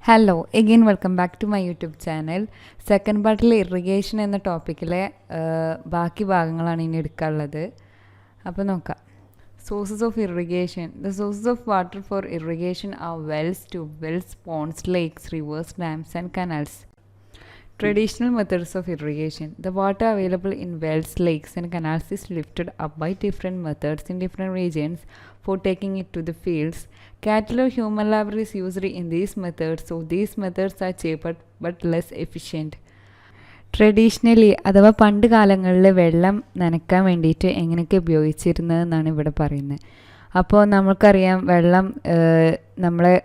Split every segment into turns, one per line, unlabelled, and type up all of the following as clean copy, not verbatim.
Hello again welcome back to my YouTube channel. Second പാർട്ടിൽ irrigation എന്ന ടോപ്പിക്കിലെ ബാക്കി ഭാഗങ്ങളാണ് ഇനി എടുക്കാനുള്ളത്. അപ്പോൾ നോക്കാം. Sources of irrigation. The sources of water for irrigation are wells, tubewells, ponds, lakes, rivers, dams and canals. Traditional methods of irrigation. The water available in wells, lakes and canals is lifted up by different methods in different regions for taking it to the fields. Cattle or human labor is used in these methods, so these methods are cheaper but less efficient. Traditionally അഥവാ പണ്ട് കാലങ്ങളിൽ വെള്ളം നനയ്ക്കാൻ വേണ്ടിയിട്ട് എങ്ങനെയൊക്കെ ഉപയോഗിച്ചിരുന്നതെന്നാണ് ഇവിടെ പറയുന്നത്. അപ്പോൾ നമുക്കറിയാം വെള്ളം നമ്മളെ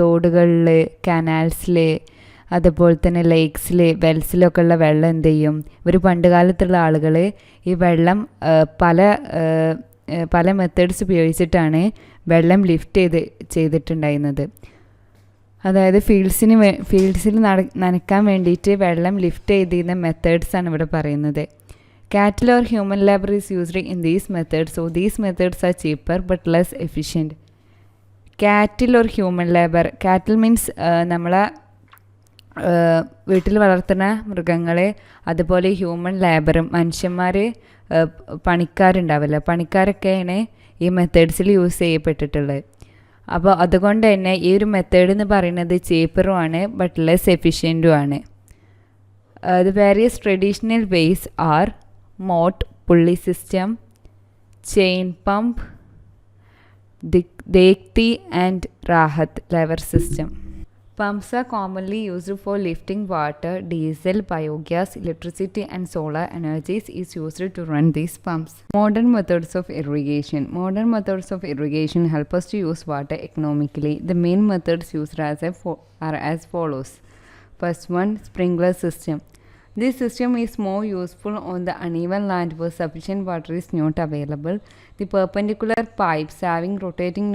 തോടുകളിൽ, കനാൽസിൽ, അതുപോലെ തന്നെ ലേക്സിൽ, വെൽസിലൊക്കെ ഉള്ള വെള്ളം എന്ത് ചെയ്യും, ഇവർ പണ്ട് കാലത്തുള്ള ആളുകൾ ഈ വെള്ളം പല മെത്തേഡ്സ് ഉപയോഗിച്ചിട്ടാണ് വെള്ളം ലിഫ്റ്റ് ചെയ്തിട്ടുണ്ടായിരുന്നത്. അതായത് ഫീൽഡ്സിൽ നനയ്ക്കാൻ വേണ്ടിയിട്ട് വെള്ളം ലിഫ്റ്റ് ചെയ്തിരുന്ന മെത്തേഡ്സാണ് ഇവിടെ പറയുന്നത്. കാറ്റിൽ or human labour is used in these methods, so these methods R cheaper but less efficient. കാറ്റിൽ ഓർ ഹ്യൂമൻ ലേബർ. കാറ്റിൽ മീൻസ് നമ്മളെ വീട്ടിൽ വളർത്തുന്ന മൃഗങ്ങളെ, അതുപോലെ ഹ്യൂമൻ ലേബറും മനുഷ്യന്മാർ പണിക്കാരുണ്ടാവില്ല, പണിക്കാരൊക്കെയാണ് ഈ മെത്തേഡ്സിൽ യൂസ് ചെയ്യപ്പെട്ടിട്ടുള്ളത്. അപ്പോൾ അതുകൊണ്ട് തന്നെ ഈ ഒരു മെത്തേഡ് എന്ന് പറയുന്നത് ചീപ്പറുമാണ് ബട്ട് ലെസ് എഫിഷ്യൻറ്റും ആണ്. The various traditional ways are moat, pulley system, chain pump, dhekli and rahat lever system. Pumps are commonly used for lifting water. Diesel, biogas, electricity and solar energies is used to run these pumps. Modern methods of irrigation. Modern methods of irrigation help us to use water economically. The main methods used are as follows. First one, sprinkler system. This system is more useful on the uneven land where sufficient water is not available. The perpendicular pipes having rotating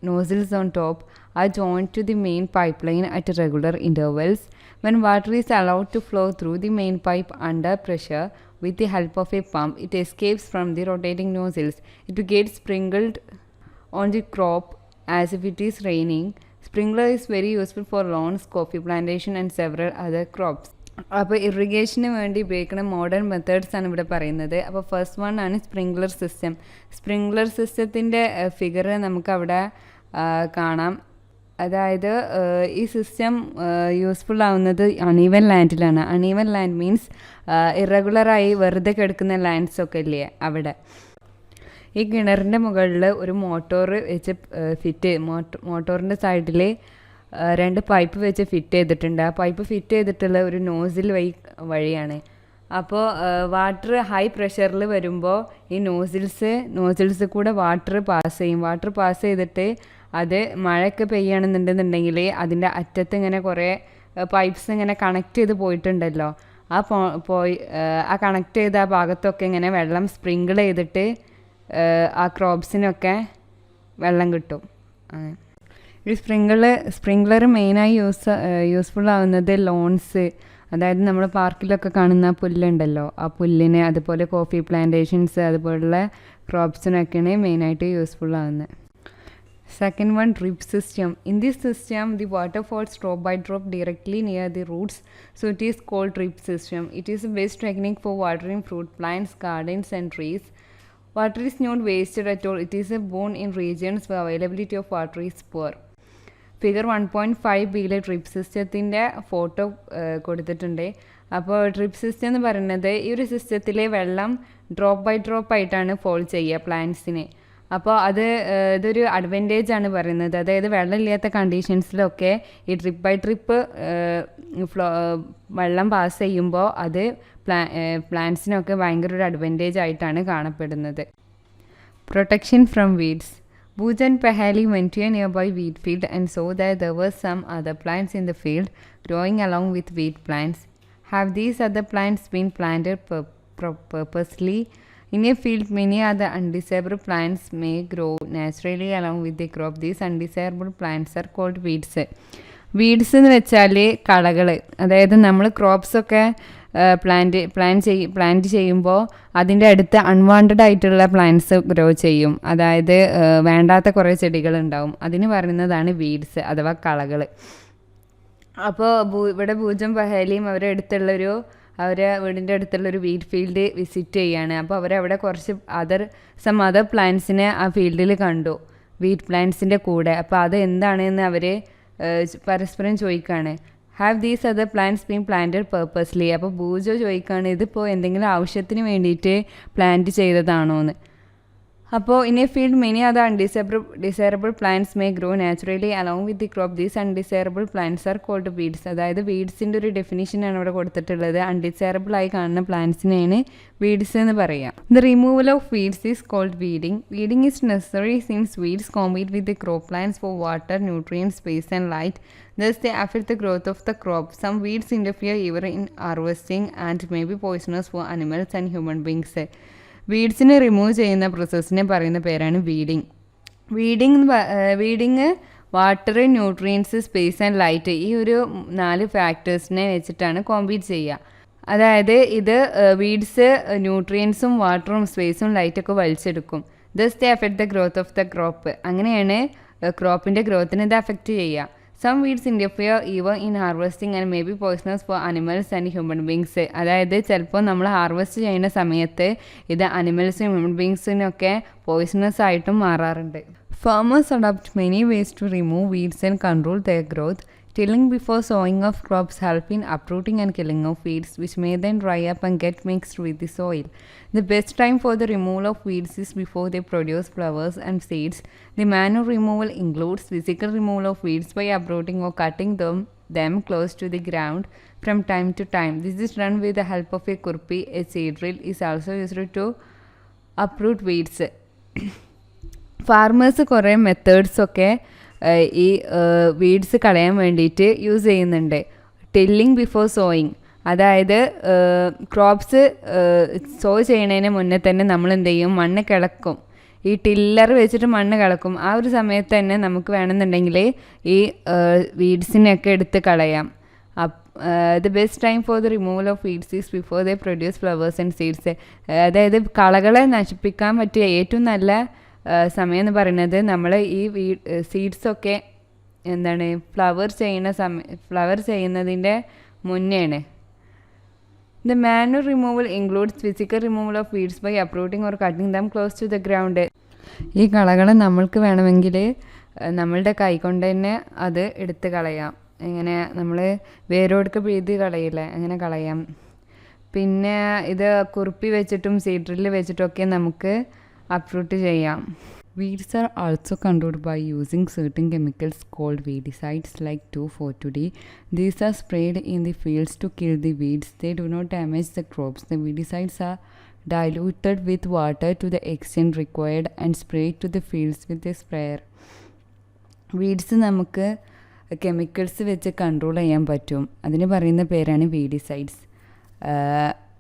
nozzles on top are joined to the main pipeline at regular intervals. When water is allowed to flow through the main pipe under pressure with the help of a pump, it escapes from the rotating nozzles. It gets sprinkled on the crop as if it is raining. Sprinkler is very useful for lawns, coffee plantation and several other crops. അപ്പോൾ irrigation വേണ്ടി ഉപയോഗിക്കുന്ന modern methods ആണ് ഇവിടെ പറയുന്നത്. അപ്പോൾ first one ആണ് sprinkler system. Sprinkler സിസ്റ്റത്തിൻ്റെ figure നമുക്കവിടെ കാണാം. അതായത് ഈ സിസ്റ്റം യൂസ്ഫുൾ ആവുന്നത് അണീവൻ ലാൻഡിലാണ്. അണീവൻ ലാൻഡ് മീൻസ് ഇറഗുലറായി വെറുതെ കിടക്കുന്ന ലാൻഡ്സൊക്കെ ഇല്ലേ അവിടെ. ഈ കിണറിൻ്റെ മുകളിൽ ഒരു മോട്ടോർ വെച്ച് മോട്ടോറിൻ്റെ സൈഡിൽ 2 പൈപ്പ് വെച്ച് ഫിറ്റ് ചെയ്തിട്ടുണ്ട്. ആ പൈപ്പ് ഫിറ്റ് ചെയ്തിട്ടുള്ള ഒരു നോസിൽ വഴിയാണ്. അപ്പോൾ വാട്ടർ ഹൈ പ്രഷറിൽ വരുമ്പോൾ ഈ നോസിൽസ് കൂടെ വാട്ടർ പാസ് ചെയ്യും. വാട്ടർ പാസ് ചെയ്തിട്ട് അത് മഴയൊക്കെ പെയ്യുകയാണെന്നുണ്ടെന്നുണ്ടെങ്കിൽ അതിൻ്റെ അറ്റത്ത് ഇങ്ങനെ കുറേ പൈപ്പ്സ് ഇങ്ങനെ കണക്ട് ചെയ്ത് പോയിട്ടുണ്ടല്ലോ, ആ കണക്ട് ചെയ്ത ആ ഭാഗത്തൊക്കെ ഇങ്ങനെ വെള്ളം സ്പ്രിങ്കിൾ ചെയ്തിട്ട് ആ ക്രോപ്സിനൊക്കെ വെള്ളം കിട്ടും. ഈ സ്പ്രിങ്ക്ലർ മെയിനായി യൂസ്ഫുൾ ആവുന്നത് ലോൺസ്, അതായത് നമ്മൾ പാർക്കിലൊക്കെ കാണുന്ന പുല്ലുണ്ടല്ലോ, ആ പുല്ലിന്, അതുപോലെ കോഫി പ്ലാന്റേഷൻസ്, അതുപോലുള്ള ക്രോപ്സിനൊക്കെയാണ് മെയിനായിട്ട് യൂസ്ഫുൾ ആവുന്നത്. Second one, drip system. In this system, the water falls drop by drop directly near the roots, so it is called drip system. It is the best technique for watering fruit plants, gardens and trees. Water is not wasted at all. It is a boon in regions where availability of water is poor. Figure 1.5bയിലെ drip സിസ്റ്റത്തിൻ്റെ photo കൊടുത്തിട്ടുണ്ട്. അപ്പോൾ trip system എന്ന് പറയുന്നത് ഈ ഒരു സിസ്റ്റത്തിലെ വെള്ളം ഡ്രോപ്പ് ബൈ ഡ്രോപ്പ് ആയിട്ടാണ് ഫോൾ ചെയ്യുക പ്ലാന്റ്സിന്. അപ്പോൾ ഇതൊരു അഡ്വാൻറ്റേജ് ആണ് പറയുന്നത്. അതായത് വെള്ളമില്ലാത്ത കണ്ടീഷൻസിലൊക്കെ ഈ ട്രിപ്പ് ബൈ ട്രിപ്പ് വെള്ളം പാസ് ചെയ്യുമ്പോൾ അത് പ്ലാന്റ്സിനൊക്കെ ഭയങ്കര ഒരു അഡ്വാൻറ്റേജ് ആയിട്ടാണ് കാണപ്പെടുന്നത്. Protection from weeds. Bhuj Paheli went to a nearby wheat field and saw that there were some other plants in the field growing along with wheat plants. Have these other plants been planted purposely? In a field, many other undesirable plants may grow naturally along with the crop. These undesirable plants are called weeds. Weeds എന്ന് വെച്ചാൽ കളകൾ. അതായത് നമ്മൾ ക്രോപ്സൊക്കെ plant ചെയ്യുമ്പോൾ അതിൻ്റെ അടുത്ത് unwanted ആയിട്ടുള്ള plants grow ചെയ്യും. അതായത് വേണ്ടാത്ത കുറേ ചെടികളുണ്ടാവും. അതിന് പറയുന്നതാണ് വീഡ്സ് അഥവാ കളകൾ. അപ്പോൾ ഇവിടെ ഭൂജം പഹേലിയും അവരെ വീടിൻ്റെ അടുത്തുള്ളൊരു വീറ്റ് ഫീൽഡ് വിസിറ്റ് ചെയ്യാണ്. അപ്പോൾ അവരവിടെ കുറച്ച് സം അതർ പ്ലാന്റ്സിനെ ആ ഫീൽഡിൽ കണ്ടു, വീറ്റ് പ്ലാന്റ്സിൻ്റെ കൂടെ. അപ്പോൾ അത് എന്താണെന്ന് അവർ പരസ്പരം ചോദിക്കുകയാണ്. Have these other plants been planted purposely. അപ്പോൾ ഭൂജോ ചോദിക്കുകയാണ്, ഇതിപ്പോൾ എന്തെങ്കിലും ആവശ്യത്തിന് വേണ്ടിയിട്ട് പ്ലാന്റ് ചെയ്തതാണോ എന്ന്. അപ്പോൾ in a field many other desirable plants may grow naturally along with the crop. These undesirable plants are called weeds. അതായത് വീഡ്സിൻ്റെ ഒരു ഡെഫിനിഷനാണ് ഇവിടെ കൊടുത്തിട്ടുള്ളത്. അൺഡിസൈറബിൾ ആയി കാണുന്ന പ്ലാന്റ്സിനെയാണ് വീഡ്സ് എന്ന് പറയാം. The removal of weeds is called weeding. Weeding is necessary since weeds compete with the crop plants for water, nutrients, space and light. Thus they affect the growth of the crop. Some weeds interfere even in harvesting and may be poisonous for animals and human beings. വീഡ്സിനെ remove ചെയ്യുന്ന പ്രോസസ്സിനെ പറയുന്ന പേരാണ് weeding. Weeding water, nutrients, space and light, ഈ ഒരു 4 ഫാക്ടേഴ്സിനെ വെച്ചിട്ടാണ് compete ചെയ്യുക. അതായത് ഇത് വീഡ്സ് ന്യൂട്രിയൻസും വാട്ടറും സ്പേസും ലൈറ്റൊക്കെ വലിച്ചെടുക്കും. Thus they affect the growth of the crop. അങ്ങനെയാണ് ക്രോപ്പിൻ്റെ ഗ്രോത്തിനെ ഇത് അഫക്റ്റ് ചെയ്യുക. Some weeds interfere even in harvesting and may be poisonous for animals and human beings. അതായത് ചിലപ്പോൾ നമ്മൾ ഹാർവെസ്റ്റ് ചെയ്യുന്ന സമയത്ത് ഇത് അനിമൽസിനും ഹ്യൂമൻ ബീങ്സിനൊക്കെ പോയ്സണസ് ആയിട്ടും മാറാറുണ്ട്. Farmers adopt many ways to remove weeds and control their growth. Tilling before sowing of crops help in uprooting and killing of weeds, which may then dry up and get mixed with the soil. The best time for the removal of weeds is before they produce flowers and seeds. The manner removal includes physical removal of weeds by uprooting or cutting them close to the ground from time to time. This is done with the help of a kurpi. A seed drill is also used to uproot weeds. Farmers കുറേ മെത്തേഡ്സൊക്കെ ഈ weeds കളയാൻ വേണ്ടിയിട്ട് use ചെയ്യുന്നുണ്ട്. ടില്ലിങ് before sowing, അതായത് crops so ചെയ്യുന്നതിന് മുന്നേ തന്നെ നമ്മൾ എന്ത് ചെയ്യും, മണ്ണ് കിളക്കും. ഈ ടില്ലർ വെച്ചിട്ട് മണ്ണ് കിളക്കും. ആ ഒരു സമയത്ത് തന്നെ നമുക്ക് വേണമെന്നുണ്ടെങ്കിൽ ഈ വീഡ്സിനെയൊക്കെ എടുത്ത് കളയാം. The best time for the removal of weeds is before they produce flowers and seeds. അതായത് കളകളെ നശിപ്പിക്കാൻ പറ്റിയ ഏറ്റവും നല്ല സമയം എന്ന് പറയുന്നത് നമ്മൾ ഈ സീഡ്സൊക്കെ ഫ്ലവർ ചെയ്യുന്നതിൻ്റെ മുന്നെയാണ്. The manual removal includes physical removal of weeds by uprooting or cutting them close to the ground. ഈ കളകളെ നമ്മൾക്ക് വേണമെങ്കിൽ നമ്മളുടെ കൈ കൊണ്ട് തന്നെ അത് എടുത്ത് കളയാം. ഇങ്ങനെ നമ്മൾ വേരോടുക്ക് പിഴുതി കളയില്ലേ, അങ്ങനെ കളയാം. പിന്നെ ഇത് കുറുപ്പി വെച്ചിട്ടും സീഡ്രില്ല് വെച്ചിട്ടൊക്കെ നമുക്ക് uproot ചെയ്യാം. Weeds are also controlled by using certain chemicals called weedicides like 2,4,2-D. These are sprayed in the fields to kill the weeds. They do not damage the crops. The weedicides are diluted with water to the extent required and sprayed to the fields with a sprayer. Weeds നമുക്ക് chemicals വെച്ച് control ചെയ്യാൻ പറ്റും. അതിന് പറയുന്ന പേരാണ് weedicides.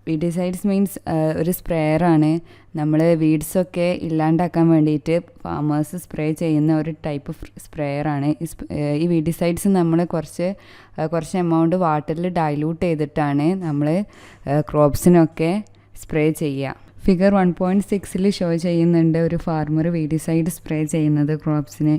Weedicides means ഒരു സ്പ്രേയറാണ്. നമ്മൾ വീഡ്സൊക്കെ ഇല്ലാണ്ടാക്കാൻ വേണ്ടിയിട്ട് ഫാമേഴ്സ് സ്പ്രേ ചെയ്യുന്ന ഒരു ടൈപ്പ് സ്പ്രേയറാണ്. ഈ വീഡിസൈഡ്സ് നമ്മൾ കുറച്ച് എമൗണ്ട് വാട്ടറിൽ ഡൈല്യൂട്ട് ചെയ്തിട്ടാണ് നമ്മൾ ക്രോപ്സിനൊക്കെ സ്പ്രേ ചെയ്യുക. ഫിഗർ 1.6 ഷോ ചെയ്യുന്നുണ്ട് ഒരു ഫാർമർ വീഡിസൈഡ് സ്പ്രേ ചെയ്യുന്നത് ക്രോപ്സിന്.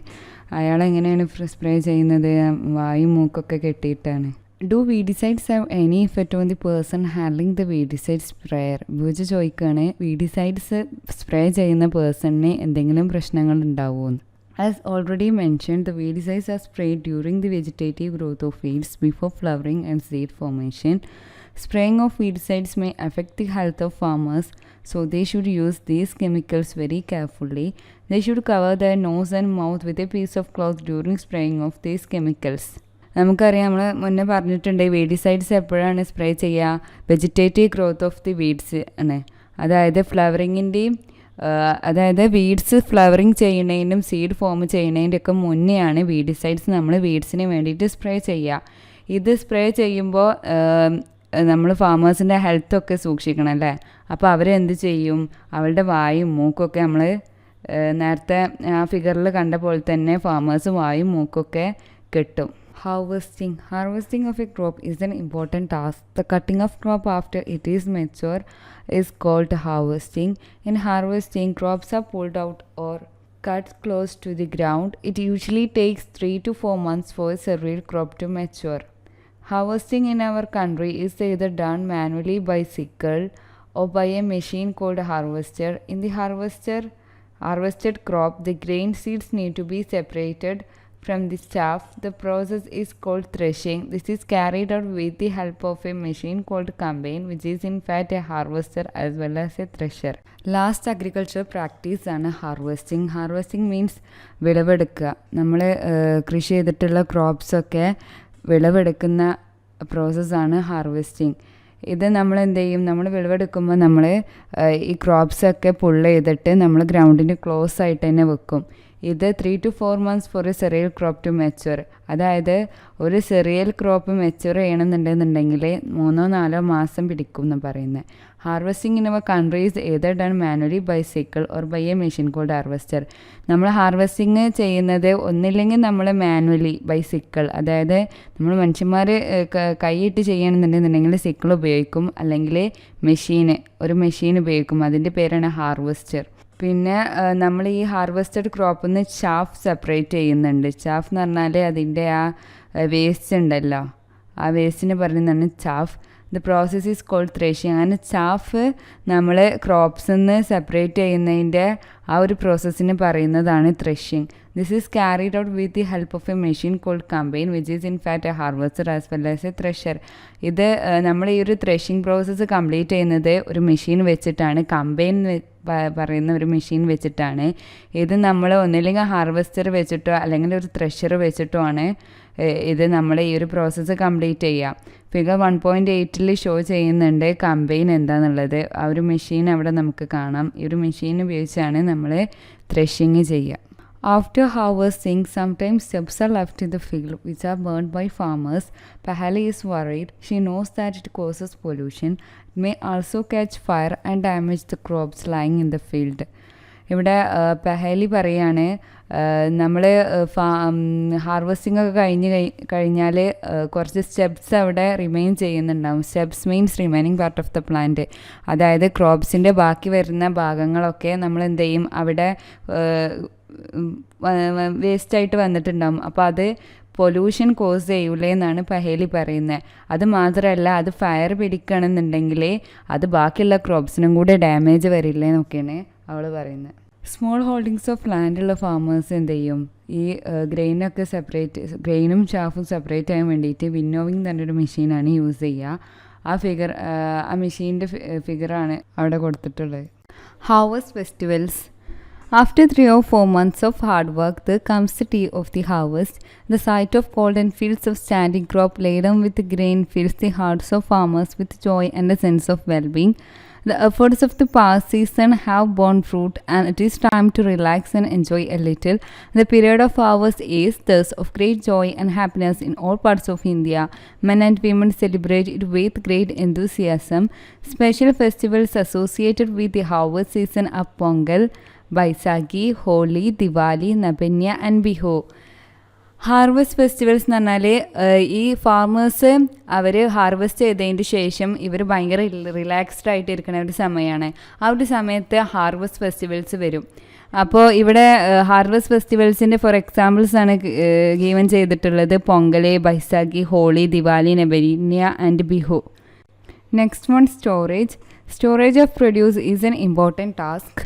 അയാൾ എങ്ങനെയാണ് സ്പ്രേ ചെയ്യുന്നത്? വായും മൂക്കൊക്കെ കെട്ടിയിട്ടാണ്. Do weedicides have any effect on the person handling the weedicide sprayer? Boojha ചോദിക്കുകയാണ്, വീഡിസൈഡ്സ് സ്പ്രേ ചെയ്യുന്ന പേഴ്സണിന് എന്തെങ്കിലും പ്രശ്നങ്ങൾ ഉണ്ടാവുമെന്ന്. As already mentioned, the weedicides are sprayed during the vegetative growth of weeds before flowering and seed formation. Spraying of weedicides may affect the health of farmers, so they should use these chemicals very carefully. They should cover their nose and mouth with a piece of cloth during spraying of these chemicals. നമുക്കറിയാം, നമ്മൾ മുന്നേ പറഞ്ഞിട്ടുണ്ട്, weedicides എപ്പോഴാണ് spray ചെയ്യുക? Vegetative growth of the weeds ആണ്. അതായത് ഫ്ലവറിങ്ങിൻ്റെയും അതായത് weeds flowering ചെയ്യുന്നതിനും സീഡ് ഫോം ചെയ്യുന്നതിൻ്റെ ഒക്കെ മുന്നെയാണ് വീഡിസൈഡ്സ് നമ്മൾ വീഡ്സിന് വേണ്ടിയിട്ട് സ്പ്രേ ചെയ്യുക. ഇത് സ്പ്രേ ചെയ്യുമ്പോൾ നമ്മൾ ഫാമേഴ്സിൻ്റെ ഹെൽത്തൊക്കെ സൂക്ഷിക്കണം അല്ലേ. അപ്പോൾ അവരെന്ത് ചെയ്യും? അവരുടെ വായും മൂക്കൊക്കെ നമ്മൾ നേരത്തെ ആ ഫിഗറിൽ കണ്ട പോലെ തന്നെ ഫാമേഴ്സ് വായും മൂക്കൊക്കെ കെട്ടും. Harvesting of a crop is an important task. The cutting of crop after it is mature is called harvesting. In harvesting, crops are pulled out or cut close to the ground. It usually takes 3 to 4 months for a cereal crop to mature. Harvesting in our country is either done manually by sickle or by a machine called harvester. In the harvested crop, the grain seeds need to be separated from the chaff. The process is called threshing. This is carried out with the help of a machine called combine, which is in fact a harvester as well as a thresher. Last agriculture practice ആണ് harvesting. Harvesting means വിളവെടുക്കുക. നമ്മൾ കൃഷി ചെയ്തിട്ടുള്ള ക്രോപ്സൊക്കെ വിളവെടുക്കുന്ന പ്രോസസ്സാണ് harvesting. ഇത് നമ്മൾ എന്ത് ചെയ്യും, നമ്മൾ വിളവെടുക്കുമ്പോൾ നമ്മൾ ഈ ക്രോപ്സൊക്കെ പുള്ള് ചെയ്തിട്ട് നമ്മൾ ഗ്രൗണ്ടിന് ക്ലോസ് ആയിട്ട് തന്നെ വെക്കും. ഇത് 3 to 4 months for a cereal crop to mature. അതായത് ഒരു സെറിയൽ ക്രോപ്പ് മെച്യൂർ ചെയ്യണമെന്നുണ്ടെന്നുണ്ടെങ്കിൽ 3-4 മാസം പിടിക്കും എന്ന് പറയുന്നത്. Harvesting in our countries either done manually by sickle or by a machine called harvester. നമ്മൾ ഹാർവെസ്റ്റിംഗ് ചെയ്യുന്നത് ഒന്നില്ലെങ്കിൽ നമ്മൾ മാനുവലി ബൈ സിക്കിൾ, അതായത് നമ്മൾ മനുഷ്യന്മാർ കൈയിട്ട് ചെയ്യണമെന്നുണ്ടെന്നുണ്ടെങ്കിൽ സിക്കിൾ ഉപയോഗിക്കും, അല്ലെങ്കിൽ ഒരു മെഷീൻ ഉപയോഗിക്കും. അതിൻ്റെ പേരാണ് ഹാർവെസ്റ്റർ. പിന്നെ നമ്മൾ ഈ ഹാർവെസ്റ്റഡ് ക്രോപ്പിൽ നിന്ന് ചാഫ് സെപ്പറേറ്റ് ചെയ്യുന്നുണ്ട്. ചാഫ് എന്ന് പറഞ്ഞാൽ അതിൻ്റെ ആ വേസ്റ്റ് ഉണ്ടല്ലോ, ആ വേസ്റ്റിന് പറയുന്നതാണ് chaff. The process is called threshing. അങ്ങനെ ചാഫ് നമ്മൾ ക്രോപ്സിൽ നിന്ന് സെപ്പറേറ്റ് ചെയ്യുന്നതിൻ്റെ ആ ഒരു പ്രോസസ്സിന് പറയുന്നതാണ് threshing. This is carried out with the help of a machine called combine, which is in fact a harvester as well as a thresher. ഇത് നമ്മൾ ഈ ഒരു ത്രഷിങ് പ്രോസസ്സ് കംപ്ലീറ്റ് ചെയ്യുന്നത് ഒരു മെഷീൻ വെച്ചിട്ടാണ്, കമ്പൈൻ പറയുന്ന ഒരു മെഷീൻ വെച്ചിട്ടാണ്. ഇത് നമ്മൾ ഒന്നില്ലെങ്കിൽ ഹാർവെസ്റ്റർ വെച്ചിട്ടോ അല്ലെങ്കിൽ ഒരു ത്രഷർ വെച്ചിട്ടോ ആണ് ഇത് നമ്മൾ ഈ ഒരു പ്രോസസ്സ് കംപ്ലീറ്റ് ചെയ്യുക. ഫിഗർ 1.8 ഷോ ചെയ്യുന്നുണ്ട് കമ്പൈൻ എന്താണെന്നുള്ളത്. ആ ഒരു മെഷീൻ അവിടെ നമുക്ക് കാണാം. ഈ ഒരു മെഷീൻ ഉപയോഗിച്ചാണ് നമ്മൾ ത്രഷിങ് ചെയ്യുക. After harvesting, sometimes steps are left in the field which are burned by farmers. Pahali is worried. She knows that it causes pollution. It may also catch fire and damage the crops lying in the field. ഇവിടെ പഹലി പറയാണ്, നമ്മൾ harvesting ഒക്കെ കഴിഞ്ഞാൽ കുറച്ച് steps അവിടെ remain ചെയ്യുന്നുണ്ടാവും. Steps means remaining part of the plant. അതായത് ക്രോപ്സിൻ്റെ ബാക്കി വരുന്ന ഭാഗങ്ങളൊക്കെ നമ്മൾ എന്ത് ചെയ്യും, അവിടെ വേസ്റ്റായിട്ട് വന്നിട്ടുണ്ടാവും. അപ്പോൾ അത് പൊല്യൂഷൻ കോസ് ചെയ്യൂലേ എന്നാണ് പഹേലി പറയുന്നത്. അത് മാത്രമല്ല, അത് ഫയർ പിടിക്കണമെന്നുണ്ടെങ്കിൽ അത് ബാക്കിയുള്ള ക്രോപ്സിനും കൂടെ ഡാമേജ് വരില്ലേ എന്നൊക്കെയാണ് അവൾ പറയുന്നത്. സ്മോൾ ഹോൾഡിങ്സ് ഓഫ് ലാൻഡുള്ള ഫാമേഴ്സ് എന്ത് ചെയ്യും, ഈ ഗ്രെയിനും ചാഫും സെപ്പറേറ്റ് ചെയ്യാൻ വേണ്ടിയിട്ട് വിന്നോവിങ് തന്നെ ഒരു മെഷീനാണ് യൂസ് ചെയ്യുക. ആ മെഷീൻ്റെ ഫിഗറാണ് അവിടെ കൊടുത്തിട്ടുള്ളത്. Harvest festivals. After 3 or 4 months of hard work, there comes the day of the harvest. The sight of golden fields of standing crop laden with grain fills the hearts of farmers with joy and a sense of well-being. The efforts of the past season have borne fruit, and it is time to relax and enjoy a little. The period of harvest is thus of great joy and happiness in all parts of India. Men and women celebrate it with great enthusiasm. Special festivals associated with the harvest season are Pongal, Baisakhi, Holi, Diwali, Nabanya and Bihu. Harvest festivals എന്ന് പറഞ്ഞാൽ ഈ farmers അവർ harvest ചെയ്തതിന് ശേഷം ഇവർ ഭയങ്കര relaxed ആയിട്ട് ഇരിക്കുന്ന ഒരു സമയമാണ്. ആ ഒരു സമയത്ത് ഹാർവെസ്റ്റ് ഫെസ്റ്റിവൽസ് വരും. അപ്പോൾ ഇവിടെ ഹാർവെസ്റ്റ് ഫെസ്റ്റിവൽസിൻ്റെ ഫോർ എക്സാമ്പിൾസ് ആണ് ഗീവൻ ചെയ്തിട്ടുള്ളത്. Pongal, Baisakhi, Holi, Diwali, Nabanya and Bihu. Next one, storage. Storage of produce is an important task.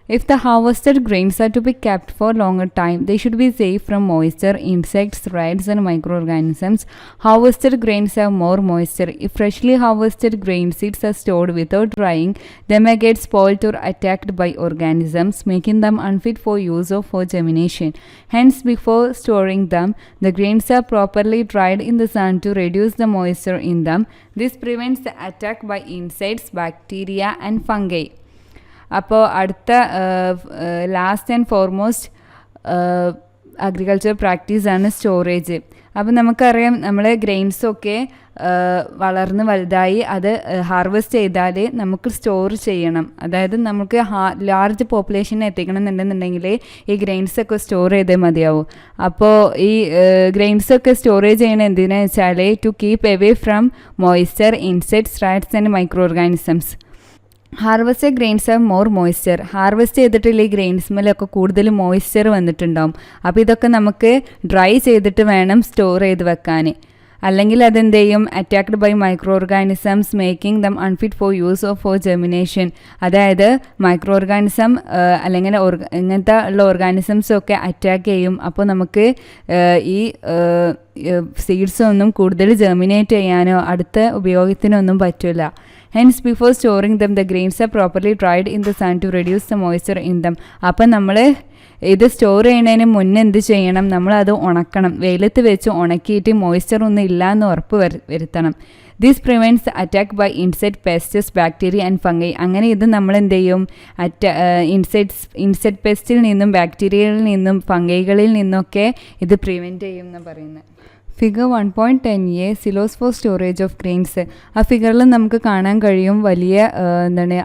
If the harvested grains are to be kept for longer time, they should be safe from moisture, insects, rats and microorganisms. Harvested grains have more moisture. If freshly harvested grain seeds are stored without drying, they may get spoiled or attacked by organisms, making them unfit for use or for germination. Hence, before storing them, the grains are properly dried in the sun to reduce the moisture in them. This prevents the attack by insects, bacteria and fungi. അപ്പോൾ അടുത്ത last and foremost agriculture പ്രാക്ടീസാണ് storage. അപ്പോൾ നമുക്കറിയാം, നമ്മൾ ഗ്രെയിൻസൊക്കെ വളർന്ന് വലുതായി അത് harvest ചെയ്താൽ നമുക്ക് സ്റ്റോർ ചെയ്യണം. അതായത് നമുക്ക് ലാർജ് പോപ്പുലേഷൻ എത്തിക്കണം എന്നുണ്ടെന്നുണ്ടെങ്കിൽ ഈ ഗ്രെയിൻസൊക്കെ സ്റ്റോർ ചെയ്തേ മതിയാവും. അപ്പോൾ ഈ ഗ്രെയിൻസൊക്കെ സ്റ്റോറേജ് ചെയ്യണം എന്തിനാണെന്ന് വെച്ചാൽ to keep away from moisture, insects, rats and micro organisms. Harvested grains have more moisture. Harvest ചെയ്തിട്ടുള്ള ഈ ഗ്രെയിൻസ്മേലൊക്കെ കൂടുതൽ മോയ്സ്ചർ വന്നിട്ടുണ്ടാവും. അപ്പോൾ ഇതൊക്കെ നമുക്ക് ഡ്രൈ ചെയ്തിട്ട് വേണം സ്റ്റോർ ചെയ്ത് വെക്കാൻ. അല്ലെങ്കിൽ അതെന്ത് ചെയ്യും, attacked by micro organisms making them unfit for use of for germination. അതായത് മൈക്രോ ഓർഗാനിസം അല്ലെങ്കിൽ ഇങ്ങനത്തെ ഉള്ള ഓർഗാനിസംസൊക്കെ അറ്റാക്ക് ചെയ്യും. അപ്പോൾ നമുക്ക് ഈ സീഡ്സ് ഒന്നും കൂടുതൽ ജെർമിനേറ്റ് ചെയ്യാനോ അടുത്ത ഉപയോഗത്തിനൊന്നും പറ്റില്ല. Hence, before storing them, the grains are properly dried in the sun to reduce the moisture in them. അപ്പം നമ്മൾ ഇത് സ്റ്റോർ ചെയ്യുന്നതിന് മുന്നേ എന്ത് ചെയ്യണം, നമ്മളത് ഉണക്കണം, വെയിലത്ത് വെച്ച് ഉണക്കിയിട്ട് മോയ്സ്ചർ ഒന്നും ഇല്ല എന്ന് ഉറപ്പ് വരുത്തണം. This prevents attack by insect, pests, bacteria and fungi. അങ്ങനെ ഇത് നമ്മൾ എന്ത് ചെയ്യും, ഇൻസെക്ട് പെസ്റ്റിൽ നിന്നും ബാക്ടീരിയയിൽ നിന്നും ഫംഗൈകളിൽ നിന്നൊക്കെ ഇത് പ്രിവെൻറ്റ് ചെയ്യും എന്ന് പറയുന്നത്. Figure 1.10a silos for storage of grains. ആ ഫിഗറിൽ നമുക്ക് കാണാൻ കഴിയും വലിയ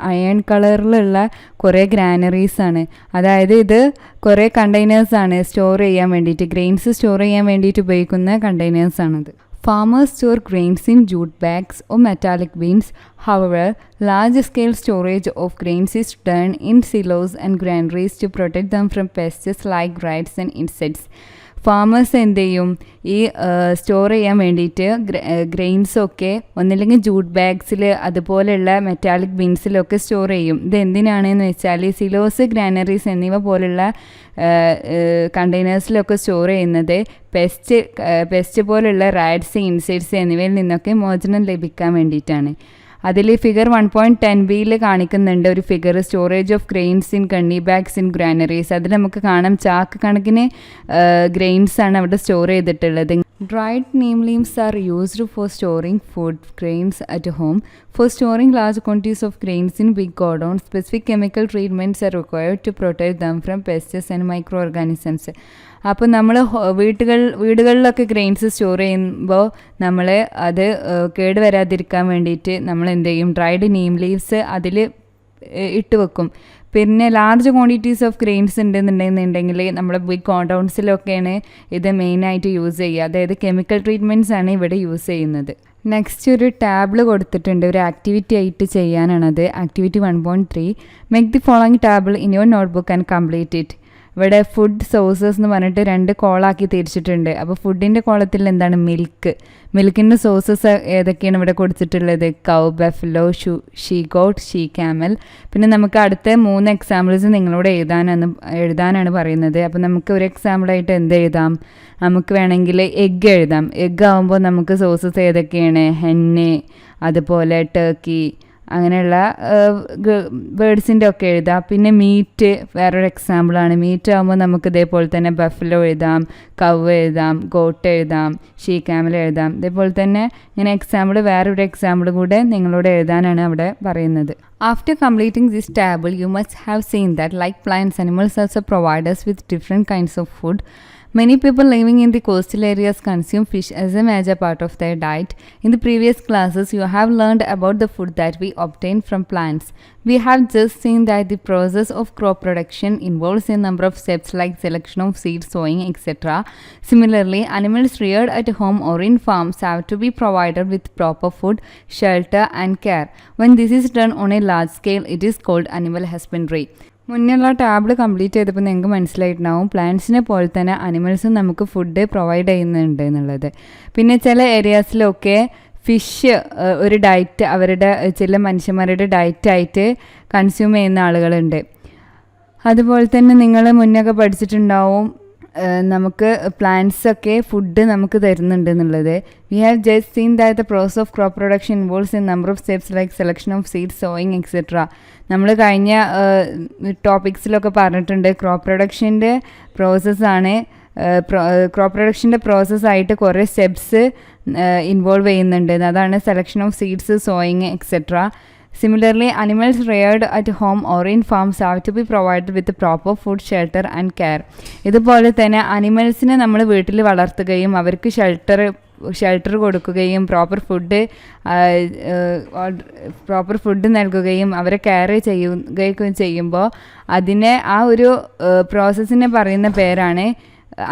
അയൺ കളറിലുള്ള കുറേ ഗ്രാനറീസാണ്. അതായത് ഇത് കുറേ കണ്ടെയ്നേഴ്സാണ് സ്റ്റോർ ചെയ്യാൻ വേണ്ടിയിട്ട്, ഗ്രെയിൻസ് സ്റ്റോർ ചെയ്യാൻ വേണ്ടിയിട്ട് ഉപയോഗിക്കുന്ന കണ്ടെയ്നേഴ്സാണിത്. Farmers store grains in jute bags or metallic bins. However, large-scale storage of grains is done in silos and granaries to protect them from pests like rats and insects. Farmers എന്ത് ചെയ്യും, ഈ store ചെയ്യാൻ വേണ്ടിയിട്ട് ഗ്രെയിൻസൊക്കെ ഒന്നില്ലെങ്കിൽ jute ബാഗ്സിൽ അതുപോലെയുള്ള metallic ബിൻസിലൊക്കെ store ചെയ്യും. ഇത് എന്തിനാണെന്ന് വെച്ചാൽ സിലോസ്, ഗ്രാനറീസ് എന്നിവ പോലുള്ള കണ്ടെയ്നേഴ്സിലൊക്കെ സ്റ്റോർ ചെയ്യുന്നത് പെസ്റ്റ് പോലുള്ള റാറ്റ്സ്, ഇൻസെക്ട്സ് എന്നിവയിൽ നിന്നൊക്കെ മോചനം ലഭിക്കാൻ വേണ്ടിയിട്ടാണ്. അതിൽ ഫിഗർ 1.10bയിൽ കാണിക്കുന്നുണ്ട് ഒരു figure, storage of grains in കണ്ണി ബാഗ്സ് ഇൻ ഗ്രാനറീസ്. അതിൽ നമുക്ക് കാണാം ചാക്ക് കണക്കിന് ഗ്രെയിൻസ് ആണ് അവിടെ സ്റ്റോർ ചെയ്തിട്ടുള്ളത്. Dried neem leaves are used for storing food grains at home. For storing large quantities of grains in big godowns, specific chemical treatments are required to protect them from pests and microorganisms. അപ്പോൾ നമ്മൾ വീടുകളിലൊക്കെ grains store ചെയ്യുമ്പോൾ നമ്മൾ അത് കേടുവരാതിരിക്കാൻ വേണ്ടിയിട്ട് നമ്മൾ എന്ത് ചെയ്യും, ഡ്രൈഡ് നീം ലീവ്സ് അതിൽ ഇട്ട് വെക്കും. പിന്നെ ലാർജ് ക്വാണ്ടിറ്റീസ് ഓഫ് ഗ്രെയിൻസ് ഉണ്ടെന്നുണ്ടെങ്കിൽ നമ്മൾ ബിഗ് കോമ്പൗണ്ട്സിലൊക്കെയാണ് ഇത് മെയിനായിട്ട് യൂസ് ചെയ്യുക. അതായത് കെമിക്കൽ ട്രീറ്റ്മെൻറ്റ്സ് ആണ് ഇവിടെ യൂസ് ചെയ്യുന്നത്. നെക്സ്റ്റ് ഒരു ടാബിൾ കൊടുത്തിട്ടുണ്ട്, ഒരു ആക്ടിവിറ്റി ആയിട്ട് ചെയ്യാനാണത്. Activity 1.3 make the following table in your notebook and complete it. ഇവിടെ ഫുഡ് സോഴ്സസ് എന്ന് പറഞ്ഞിട്ട് 2 കോളാക്കി തിരിച്ചിട്ടുണ്ട്. അപ്പോൾ ഫുഡിൻ്റെ കോളത്തിൽ എന്താണ്, മിൽക്കിൻ്റെ സോഴ്സസ് ഏതൊക്കെയാണ് ഇവിടെ കൊടുത്തിട്ടുള്ളത്, cow, buffalo, she goat, she camel. പിന്നെ നമുക്ക് അടുത്ത 3 എക്സാമ്പിൾസ് നിങ്ങളോട് എഴുതാനാണ് പറയുന്നത്. അപ്പോൾ നമുക്ക് ഒരു എക്സാമ്പിളായിട്ട് എന്ത് എഴുതാം, നമുക്ക് വേണമെങ്കിൽ എഗ്ഗ് എഴുതാം. എഗ്ഗ് ആകുമ്പോൾ നമുക്ക് സോഴ്സസ് ഏതൊക്കെയാണ്, ഹെന്ന്, അതുപോലെ ടർക്കി, അങ്ങനെയുള്ള ബേഡ്സിൻ്റെ ഒക്കെ എഴുതാം. പിന്നെ മീറ്റ് വേറൊരു എക്സാമ്പിളാണ്. മീറ്റ് ആകുമ്പോൾ നമുക്ക് ഇതേപോലെ തന്നെ ബഫലോ എഴുതാം, കവ് എഴുതാം, ഗോട്ട് എഴുതാം, ഷീ ക്യാമൽ എഴുതാം. ഇതേപോലെ തന്നെ ഇങ്ങനെ എക്സാമ്പിൾ വേറൊരു എക്സാമ്പിൾ കൂടെ നിങ്ങളോട് എഴുതാനാണ് അവിടെ പറയുന്നത്. After completing this table, you must have seen that like plants, animals also provide us with different kinds of food. Many people living in the coastal areas consume fish as a major part of their diet. In the previous classes, you have learned about the food that we obtain from plants. We have just seen that the process of crop production involves a number of steps like selection of seed, sowing, etc. Similarly, animals reared at home or in farms have to be provided with proper food, shelter, and care. When this is done on a large scale, it is called animal husbandry. മുന്നേയുള്ള table complete ചെയ്തപ്പോൾ നിങ്ങൾക്ക് മനസ്സിലായിട്ടുണ്ടാവും പ്ലാന്റ്സിനെ പോലെ തന്നെ അനിമൽസും നമുക്ക് food provide ചെയ്യുന്നുണ്ട് എന്നുള്ളത്. പിന്നെ ചില ഏരിയാസിലൊക്കെ ഫിഷ് ഒരു ഡയറ്റ്, അവരുടെ ചില മനുഷ്യന്മാരുടെ ഡയറ്റായിട്ട് കൺസ്യൂം ചെയ്യുന്ന ആളുകളുണ്ട്. അതുപോലെ തന്നെ നിങ്ങൾ മുന്നൊക്കെ പഠിച്ചിട്ടുണ്ടാവും നമുക്ക് പ്ലാന്റ്സൊക്കെ ഫുഡ് നമുക്ക് തരുന്നുണ്ട് എന്നുള്ളത്. We have just scene that the process of crop production involves A number of steps like selection of seeds, sowing etcetera. നമ്മൾ കഴിഞ്ഞ ടോപ്പിക്സിലൊക്കെ പറഞ്ഞിട്ടുണ്ട് ക്രോപ്പ് പ്രൊഡക്ഷൻ്റെ പ്രോസസ്സാണ്. ക്രോപ്പ് പ്രൊഡക്ഷൻ്റെ പ്രോസസ്സായിട്ട് കുറേ സ്റ്റെപ്സ് ഇൻവോൾവ് ചെയ്യുന്നുണ്ട്. അതാണ് selection of seeds, sowing etcetera. Similarly, animals reared at home or in farms have to be provided with proper food, shelter and care. ഇതുപോലെ തന്നെ അനിമൽസിനെ നമ്മൾ വീട്ടിൽ വളർത്തുകയും അവർക്ക് ഷെൽട്ടർ കൊടുക്കുകയും പ്രോപ്പർ ഫുഡ് നൽകുകയും അവരെ കെയർ ചെയ്യുകയും ചെയ്യുമ്പോൾ അതിനെ ആ ഒരു പ്രോസസ്സിനെ പറയുന്ന പേരാണ്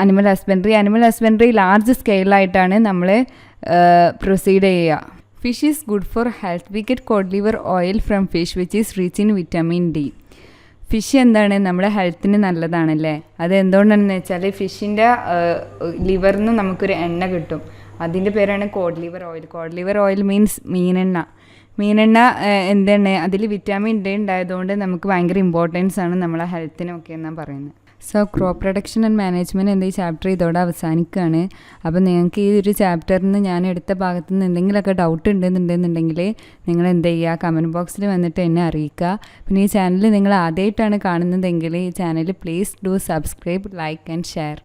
animal husbandry. Animal husbandry large സ്കെയിലായിട്ടാണ് നമ്മൾ പ്രൊസീഡ് ചെയ്യുക. Fish is good for health. We get cod liver oil from fish which is rich in vitamin D. Fish എന്താണ്, നമ്മുടെ ഹെൽത്തിന് നല്ലതാണല്ലേ. അത് എന്തുകൊണ്ടാണെന്ന് വെച്ചാൽ ഫിഷിൻ്റെ ലിവറിൽ നിന്ന് നമുക്കൊരു എണ്ണ കിട്ടും. അതിൻ്റെ പേരാണ് cod liver oil. Cod liver oil means മീനെണ്ണ എന്താണ്, അതിൽ വിറ്റാമിൻ ഡി ഉണ്ടായതുകൊണ്ട് നമുക്ക് ഭയങ്കര ഇമ്പോർട്ടൻസ് ആണ് നമ്മളെ ഹെൽത്തിനൊക്കെ എന്നാണ് പറയുന്നത്. So crop production and management എന്ന ഈ ചാപ്റ്റർ ഇതോടെ അവസാനിക്കുകയാണ്. അപ്പോൾ നിങ്ങൾക്ക് ഈ ഒരു ചാപ്റ്ററിൽ നിന്ന് ഞാൻ എടുത്ത ഭാഗത്തു നിന്ന് എന്തെങ്കിലുമൊക്കെ ഡൗട്ട് ഉണ്ടെന്നുണ്ടെങ്കിൽ നിങ്ങൾ എന്ത് ചെയ്യുക, കമൻറ്റ് ബോക്സിൽ വന്നിട്ട് എന്നെ അറിയിക്കുക. പിന്നെ ഈ ചാനൽ നിങ്ങൾ ആദ്യമായിട്ടാണ് കാണുന്നതെങ്കിൽ ഈ channel please do subscribe, like and share.